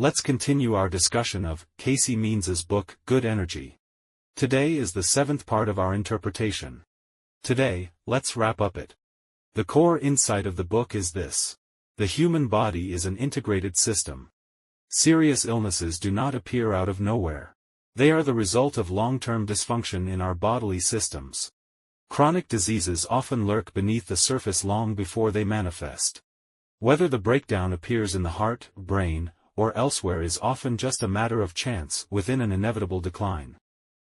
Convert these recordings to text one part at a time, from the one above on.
Let's continue our discussion of Calley Means' book, Good Energy. Today is the 7th part of our interpretation. Today, let's wrap up it. The core insight of the book is this. The human body is an integrated system. Serious illnesses do not appear out of nowhere. They are the result of long-term dysfunction in our bodily systems. Chronic diseases often lurk beneath the surface long before they manifest. Whether the breakdown appears in the heart, brain, or elsewhere is often just a matter of chance within an inevitable decline.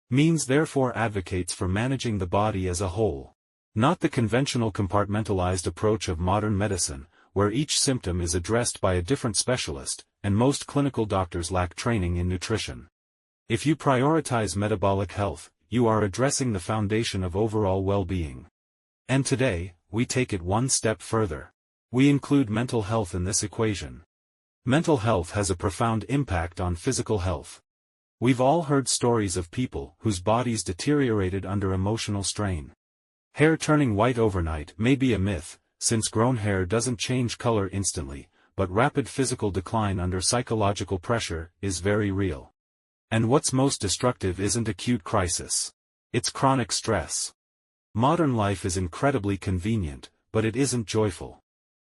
Means therefore advocates for managing the body as a whole. Not the conventional compartmentalized approach of modern medicine, where each symptom is addressed by a different specialist, and most clinical doctors lack training in nutrition. If you prioritize metabolic health, you are addressing the foundation of overall well-being. And today, we take it one step further. We include mental health in this equation. Mental health has a profound impact on physical health. We've all heard stories of people whose bodies deteriorated under emotional strain. Hair turning white overnight may be a myth, since grown hair doesn't change color instantly, but rapid physical decline under psychological pressure is very real. And what's most destructive isn't acute crisis. It's chronic stress. Modern life is incredibly convenient, but it isn't joyful.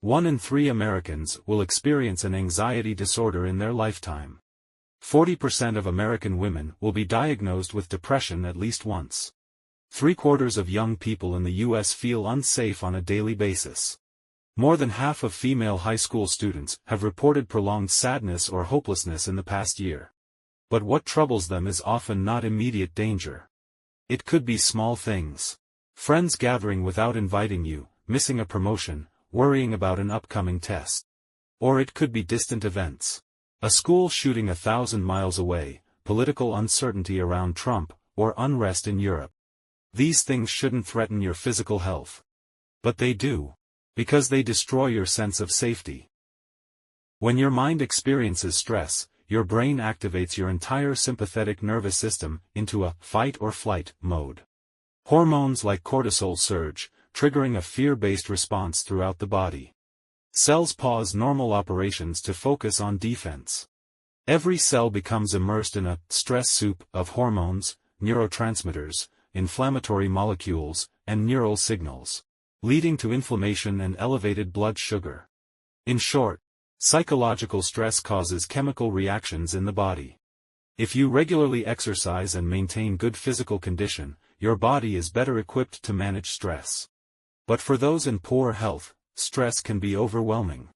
1 in 3 Americans will experience an anxiety disorder in their lifetime. 40% of American women will be diagnosed with depression at least once. 3/4 of young people in the U.S. feel unsafe on a daily basis. More than half of female high school students have reported prolonged sadness or hopelessness in the past year. But what troubles them is often not immediate danger. It could be small things. Friends gathering without inviting you, missing a promotion, worrying about an upcoming test. Or it could be distant events. A school shooting 1,000 miles away, political uncertainty around Trump, or unrest in Europe. These things shouldn't threaten your physical health. But they do. Because they destroy your sense of safety. When your mind experiences stress, your brain activates your entire sympathetic nervous system into a fight-or-flight mode. Hormones like cortisol surge, triggering a fear-based response throughout the body. Cells pause normal operations to focus on defense. Every cell becomes immersed in a stress soup of hormones, neurotransmitters, inflammatory molecules, and neural signals, leading to inflammation and elevated blood sugar. In short, psychological stress causes chemical reactions in the body. If you regularly exercise and maintain good physical condition, your body is better equipped to manage stress. But for those in poor health, stress can be overwhelming.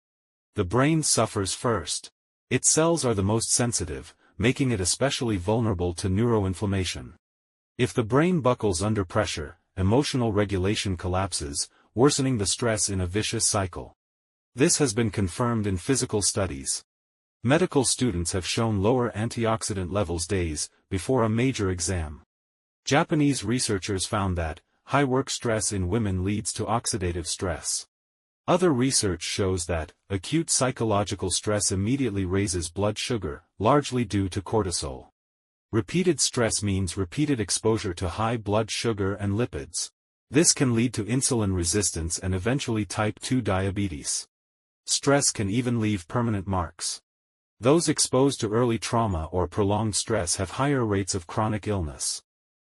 The brain suffers first. Its cells are the most sensitive, making it especially vulnerable to neuroinflammation. If the brain buckles under pressure, emotional regulation collapses, worsening the stress in a vicious cycle. This has been confirmed in physical studies. Medical students have shown lower antioxidant levels days before a major exam. Japanese researchers found that high work stress in women leads to oxidative stress. Other research shows that acute psychological stress immediately raises blood sugar, largely due to cortisol. Repeated stress means repeated exposure to high blood sugar and lipids. This can lead to insulin resistance and eventually type 2 diabetes. Stress can even leave permanent marks. Those exposed to early trauma or prolonged stress have higher rates of chronic illness.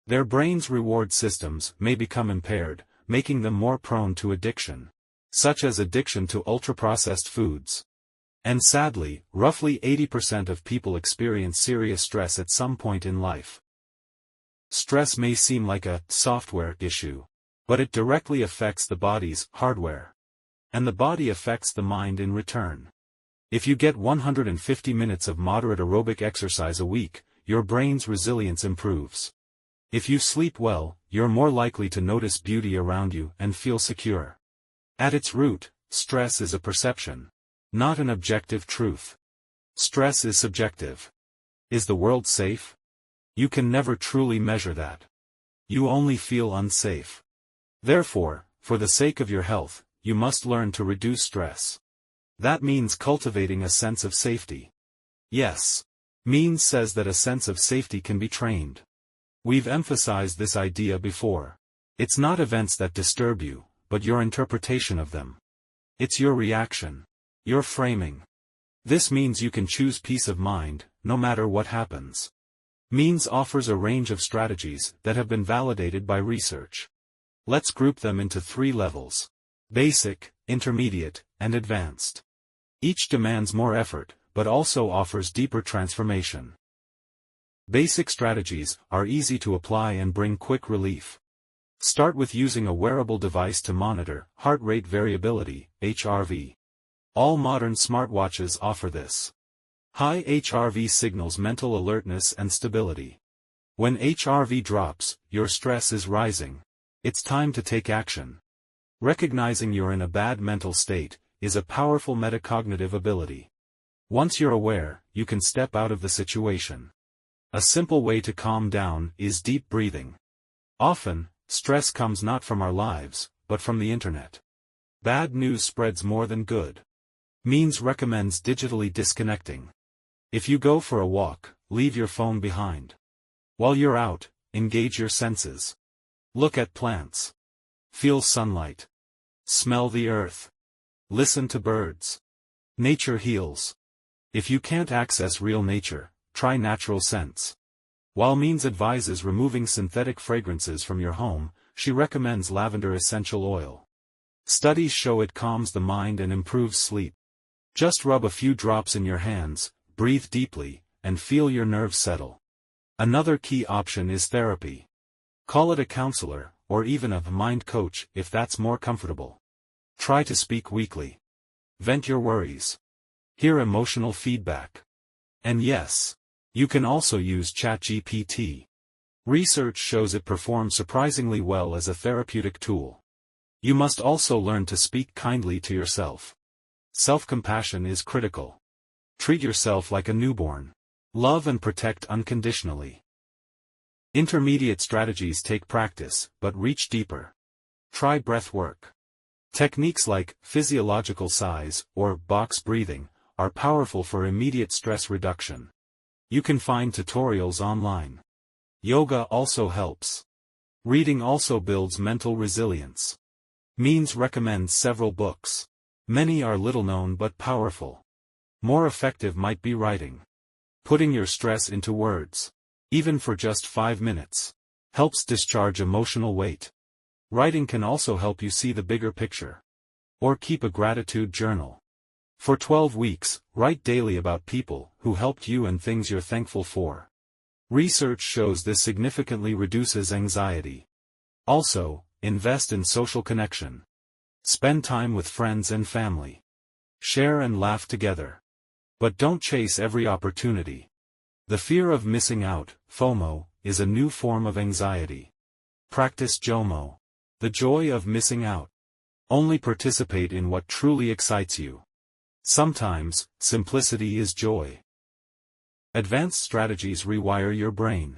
Their brain's reward systems may become impaired, making them more prone to addiction, such as addiction to ultra-processed foods. And sadly, roughly 80% of people experience serious stress at some point in life. Stress may seem like a software issue, but it directly affects the body's hardware. And the body affects the mind in return. If you get 150 minutes of moderate aerobic exercise a week, your brain's resilience improves. If you sleep well, you're more likely to notice beauty around you and feel secure. At its root, stress is a perception, not an objective truth. Stress is subjective. Is the world safe? You can never truly measure that. You only feel unsafe. Therefore, for the sake of your health, you must learn to reduce stress. That means cultivating a sense of safety. Yes. Means says that a sense of safety can be trained. We've emphasized this idea before. It's not events that disturb you, but your interpretation of them. It's your reaction. Your framing. This means you can choose peace of mind, no matter what happens. Means offers a range of strategies that have been validated by research. Let's group them into 3 levels: basic, intermediate, and advanced. Each demands more effort, but also offers deeper transformation. Basic strategies are easy to apply and bring quick relief. Start with using a wearable device to monitor heart rate variability, HRV. All modern smartwatches offer this. High HRV signals mental alertness and stability. When HRV drops, your stress is rising. It's time to take action. Recognizing you're in a bad mental state is a powerful metacognitive ability. Once you're aware, you can step out of the situation. A simple way to calm down is deep breathing. Often, stress comes not from our lives, but from the internet. Bad news spreads more than good. Means recommends digitally disconnecting. If you go for a walk, leave your phone behind. While you're out, engage your senses. Look at plants. Feel sunlight. Smell the earth. Listen to birds. Nature heals. If you can't access real nature, try natural scents. While Means advises removing synthetic fragrances from your home, she recommends lavender essential oil. Studies show it calms the mind and improves sleep. Just rub a few drops in your hands, breathe deeply, and feel your nerves settle. Another key option is therapy. Call it a counselor, or even a mind coach if that's more comfortable. Try to speak weekly. Vent your worries. Hear emotional feedback. And yes, you can also use ChatGPT. Research shows it performs surprisingly well as a therapeutic tool. You must also learn to speak kindly to yourself. Self-compassion is critical. Treat yourself like a newborn. Love and protect unconditionally. Intermediate strategies take practice, but reach deeper. Try breath work. Techniques like physiological sighs or box breathing are powerful for immediate stress reduction. You can find tutorials online. Yoga also helps. Reading also builds mental resilience. Means recommends several books. Many are little known but powerful. More effective might be writing. Putting your stress into words, even for just 5 minutes, helps discharge emotional weight. Writing can also help you see the bigger picture. Or keep a gratitude journal. For 12 weeks, write daily about people who helped you and things you're thankful for. Research shows this significantly reduces anxiety. Also, invest in social connection. Spend time with friends and family. Share and laugh together. But don't chase every opportunity. The fear of missing out, FOMO, is a new form of anxiety. Practice JOMO. The joy of missing out. Only participate in what truly excites you. Sometimes, simplicity is joy. Advanced strategies rewire your brain.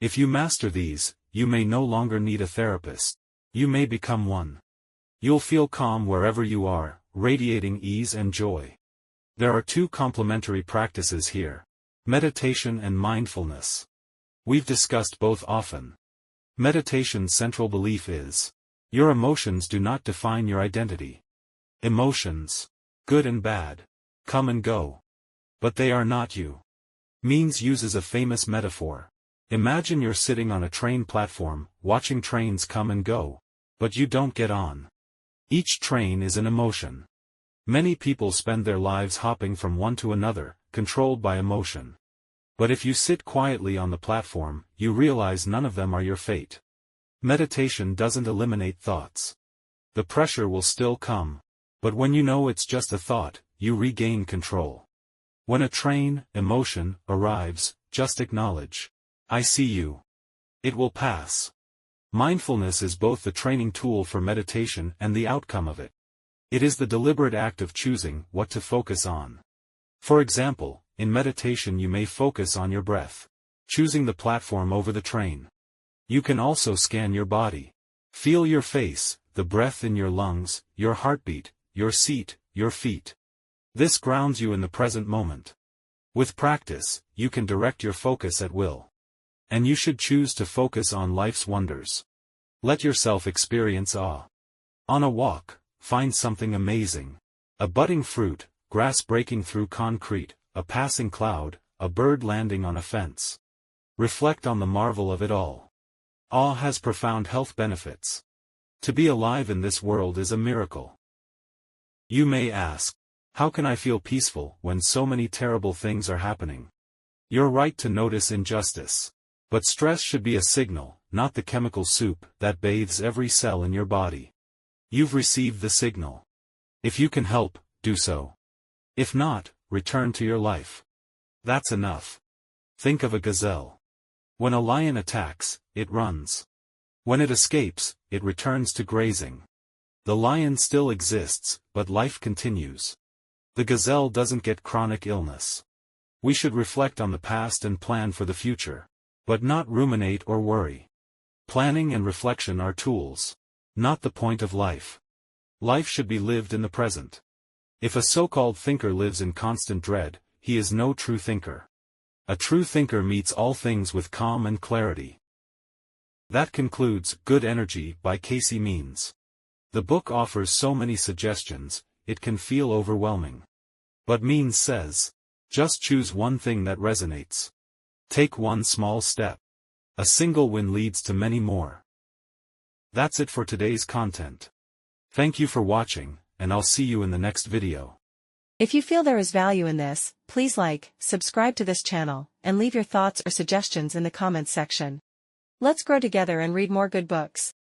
If you master these, you may no longer need a therapist. You may become one. You'll feel calm wherever you are, radiating ease and joy. There are 2 complementary practices here: meditation and mindfulness. We've discussed both often. Meditation's central belief is, your emotions do not define your identity. Emotions, good and bad, come and go. But they are not you. Means uses a famous metaphor. Imagine you're sitting on a train platform, watching trains come and go. But you don't get on. Each train is an emotion. Many people spend their lives hopping from one to another, controlled by emotion. But if you sit quietly on the platform, you realize none of them are your fate. Meditation doesn't eliminate thoughts. The pressure will still come. But when you know it's just a thought, you regain control. When a train, emotion, arrives, just acknowledge, I see you. It will pass. Mindfulness is both the training tool for meditation and the outcome of it. It is the deliberate act of choosing what to focus on. For example, in meditation you may focus on your breath, choosing the platform over the train. You can also scan your body. Feel your face, the breath in your lungs, your heartbeat, your seat, your feet. This grounds you in the present moment. With practice, you can direct your focus at will. And you should choose to focus on life's wonders. Let yourself experience awe. On a walk, find something amazing. A budding fruit, grass breaking through concrete, a passing cloud, a bird landing on a fence. Reflect on the marvel of it all. Awe has profound health benefits. To be alive in this world is a miracle. You may ask, how can I feel peaceful when so many terrible things are happening? You're right to notice injustice. But stress should be a signal, not the chemical soup that bathes every cell in your body. You've received the signal. If you can help, do so. If not, return to your life. That's enough. Think of a gazelle. When a lion attacks, it runs. When it escapes, it returns to grazing. The lion still exists, but life continues. The gazelle doesn't get chronic illness. We should reflect on the past and plan for the future, but not ruminate or worry. Planning and reflection are tools, not the point of life. Life should be lived in the present. If a so-called thinker lives in constant dread, he is no true thinker. A true thinker meets all things with calm and clarity. That concludes Good Energy by Calley Means. The book offers so many suggestions, it can feel overwhelming. But Means says, just choose one thing that resonates. Take one small step. A single win leads to many more. That's it for today's content. Thank you for watching, and I'll see you in the next video. If you feel there is value in this, please like, subscribe to this channel, and leave your thoughts or suggestions in the comments section. Let's grow together and read more good books.